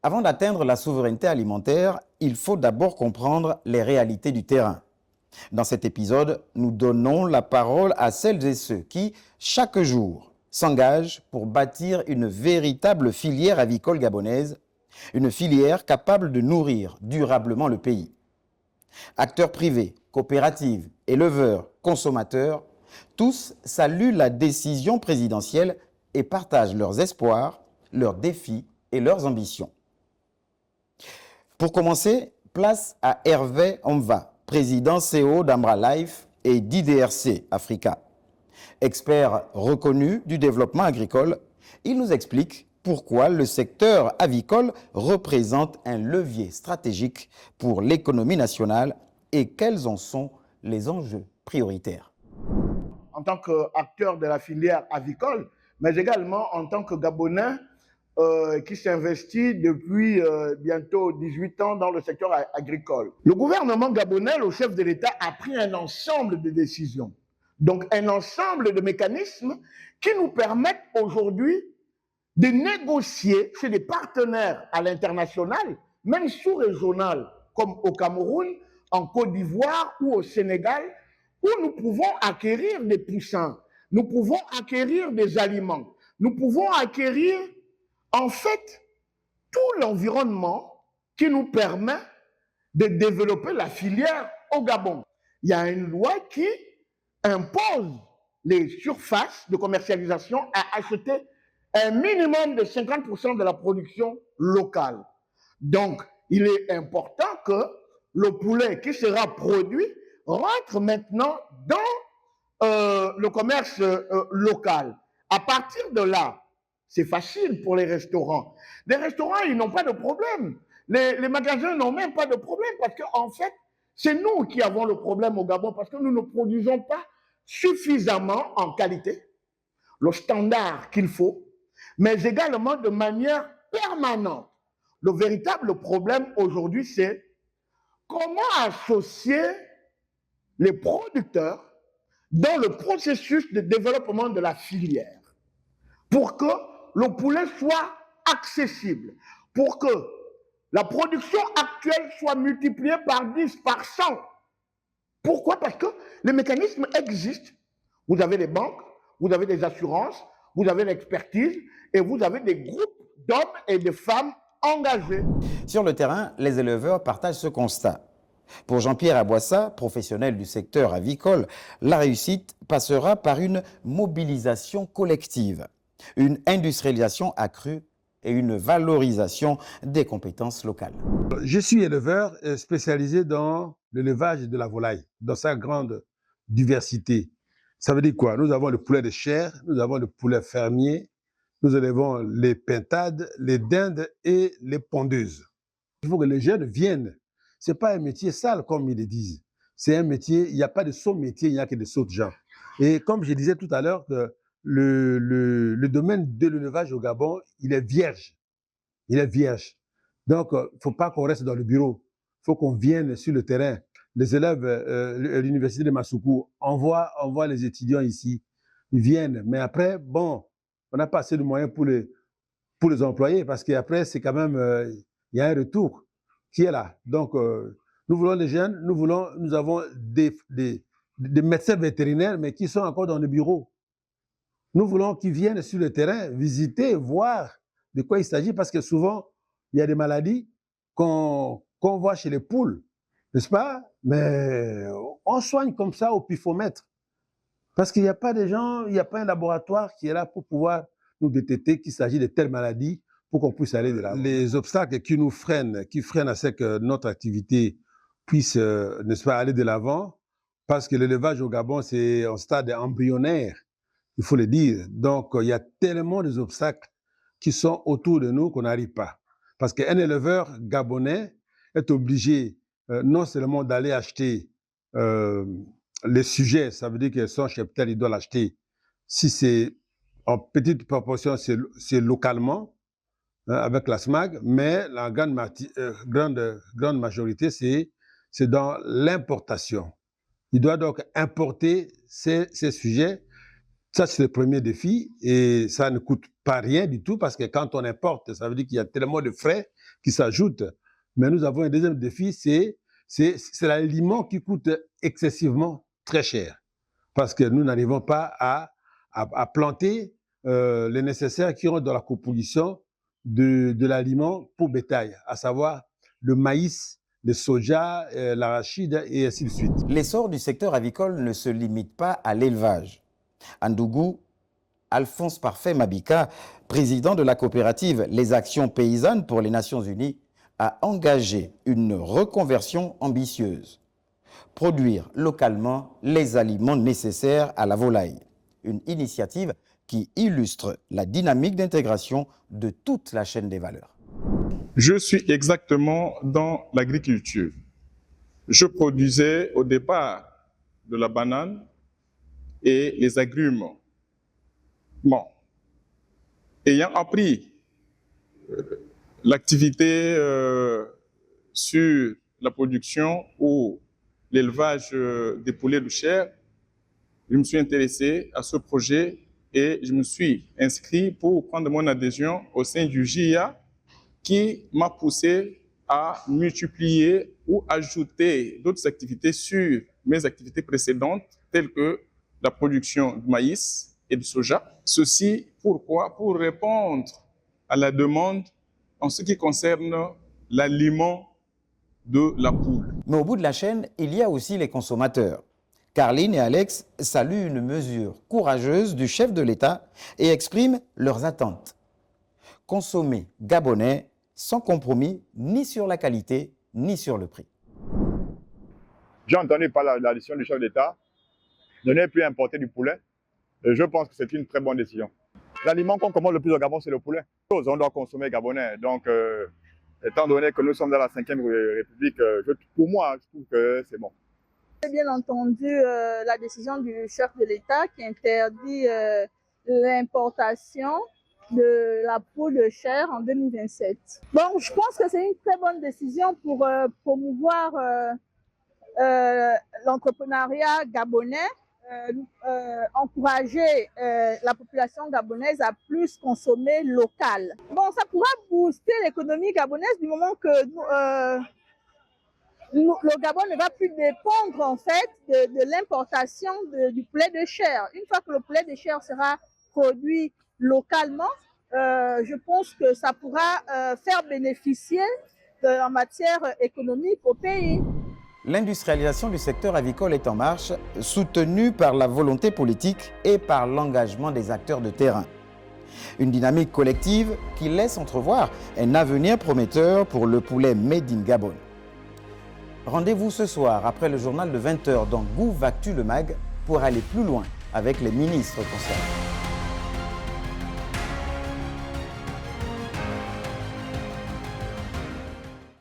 Avant d'atteindre la souveraineté alimentaire, il faut d'abord comprendre les réalités du terrain. Dans cet épisode, nous donnons la parole à celles et ceux qui, chaque jour, s'engagent pour bâtir une véritable filière avicole gabonaise, une filière capable de nourrir durablement le pays. Acteurs privés, coopératives, éleveurs, consommateurs, tous saluent la décision présidentielle et partagent leurs espoirs, leurs défis et leurs ambitions. Pour commencer, place à Hervé Omva, président CEO d'Amra Life et d'IDRC Africa. Expert reconnu du développement agricole, il nous explique pourquoi le secteur avicole représente un levier stratégique pour l'économie nationale et quels en sont les enjeux prioritaires. En tant qu'acteur de la filière avicole, mais également en tant que Gabonais qui s'investit depuis bientôt 18 ans dans le secteur agricole. Le gouvernement gabonais, le chef de l'État, a pris un ensemble de décisions, donc un ensemble de mécanismes qui nous permettent aujourd'hui de négocier chez des partenaires à l'international, même sous-régional, comme au Cameroun, en Côte d'Ivoire ou au Sénégal, où nous pouvons acquérir des poussins, nous pouvons acquérir des aliments, nous pouvons acquérir en fait tout l'environnement qui nous permet de développer la filière au Gabon. Il y a une loi qui impose les surfaces de commercialisation à acheter un minimum de 50% de la production locale. Donc, il est important que le poulet qui sera produit rentre maintenant dans le commerce local. À partir de là, c'est facile pour les restaurants. Les restaurants, ils n'ont pas de problème. Les magasins n'ont même pas de problème parce qu'en fait, c'est nous qui avons le problème au Gabon parce que nous ne produisons pas suffisamment en qualité, le standard qu'il faut, mais également de manière permanente. Le véritable problème aujourd'hui, c'est comment associer les producteurs dans le processus de développement de la filière pour que le poulet soit accessible, pour que la production actuelle soit multipliée par 10, par 100. Pourquoi? Parce que les mécanismes existent. Vous avez des banques, vous avez des assurances, vous avez l'expertise et vous avez des groupes d'hommes et de femmes engagés. Sur le terrain, les éleveurs partagent ce constat. Pour Jean-Pierre Aboissa, professionnel du secteur avicole, la réussite passera par une mobilisation collective, une industrialisation accrue et une valorisation des compétences locales. Je suis éleveur spécialisé dans l'élevage de la volaille, dans sa grande diversité. Ça veut dire quoi? Nous avons le poulet de chair, nous avons le poulet fermier, nous élevons les pintades, les dindes et les pondeuses. Il faut que les jeunes viennent. Ce n'est pas un métier sale, comme ils le disent. C'est un métier, il n'y a pas de saut métier, il n'y a que de sauts de gens. Et comme je disais tout à l'heure, le domaine de l'élevage au Gabon, il est vierge. Il est vierge. Donc, il ne faut pas qu'on reste dans le bureau. Il faut qu'on vienne sur le terrain. Les élèves à l'université de Massoukou envoient les étudiants ici. Ils viennent. Mais après, bon, on n'a pas assez de moyens pour les employer parce qu'après, c'est quand même, il y a un retour qui est là. Donc, nous voulons les jeunes, nous avons des médecins vétérinaires, mais qui sont encore dans le bureau. Nous voulons qu'ils viennent sur le terrain, visiter, voir de quoi il s'agit, parce que souvent, il y a des maladies qu'on voit chez les poules, n'est-ce pas? Mais on soigne comme ça au pifomètre. Parce qu'il n'y a pas de gens, il n'y a pas un laboratoire qui est là pour pouvoir nous détecter qu'il s'agit de telles maladies pour qu'on puisse aller de l'avant. Les obstacles qui nous freinent, qui freinent à ce que notre activité puisse, n'est-ce pas, aller de l'avant, parce que l'élevage au Gabon, c'est un stade embryonnaire, il faut le dire. Donc, il y a tellement d'obstacles qui sont autour de nous qu'on n'arrive pas. Parce qu'un éleveur gabonais est obligé non seulement d'aller acheter les sujets, ça veut dire que son cheptel, il doit l'acheter. Si c'est en petite proportion, c'est localement, hein, avec la SMAG, mais la grande majorité, c'est dans l'importation. Il doit donc importer ces sujets. Ça, c'est le premier défi et ça ne coûte pas rien du tout parce que quand on importe, ça veut dire qu'il y a tellement de frais qui s'ajoutent. Mais nous avons un deuxième défi, c'est l'aliment qui coûte excessivement très cher. Parce que nous n'arrivons pas à planter les nécessaires qui rentrent dans la composition de l'aliment pour bétail, à savoir le maïs, le soja, l'arachide et ainsi de suite. L'essor du secteur avicole ne se limite pas à l'élevage. Ndougou Alphonse Parfait Mabika, président de la coopérative Les Actions Paysannes pour les Nations Unies, a engagé une reconversion ambitieuse. Produire localement les aliments nécessaires à la volaille. Une initiative qui illustre la dynamique d'intégration de toute la chaîne des valeurs. Je suis exactement dans l'agriculture. Je produisais au départ de la banane et les agrumes. Bon, ayant appris l'activité sur la production ou l'élevage des poulets de chair, je me suis intéressé à ce projet et je me suis inscrit pour prendre mon adhésion au sein du JIA qui m'a poussé à multiplier ou ajouter d'autres activités sur mes activités précédentes, telles que la production de maïs et de soja. Ceci, pourquoi? Pour répondre à la demande en ce qui concerne l'aliment de la poule. Mais au bout de la chaîne, il y a aussi les consommateurs. Carline et Alex saluent une mesure courageuse du chef de l'État et expriment leurs attentes. Consommer gabonais sans compromis ni sur la qualité ni sur le prix. J'ai entendu par la décision du chef d'État de ne plus importer du poulet. Et je pense que c'est une très bonne décision. L'aliment qu'on commande le plus au Gabon, c'est le poulet. On doit consommer gabonais. Donc, étant donné que nous sommes dans la 5e République, pour moi, je trouve que c'est bon. J'ai bien entendu la décision du chef de l'État qui interdit l'importation de la poule de chair en 2027. Bon, je pense que c'est une très bonne décision pour promouvoir l'entrepreneuriat gabonais, encourager la population gabonaise à plus consommer local. Bon, ça pourra booster l'économie gabonaise du moment que le Gabon ne va plus dépendre en fait de l'importation du poulet de chair. Une fois que le poulet de chair sera produit localement, je pense que ça pourra faire bénéficier en matière économique au pays. L'industrialisation du secteur avicole est en marche, soutenue par la volonté politique et par l'engagement des acteurs de terrain. Une dynamique collective qui laisse entrevoir un avenir prometteur pour le poulet Made in Gabon. Rendez-vous ce soir après le journal de 20h dans Gouv Actu le Mag pour aller plus loin avec les ministres concernés.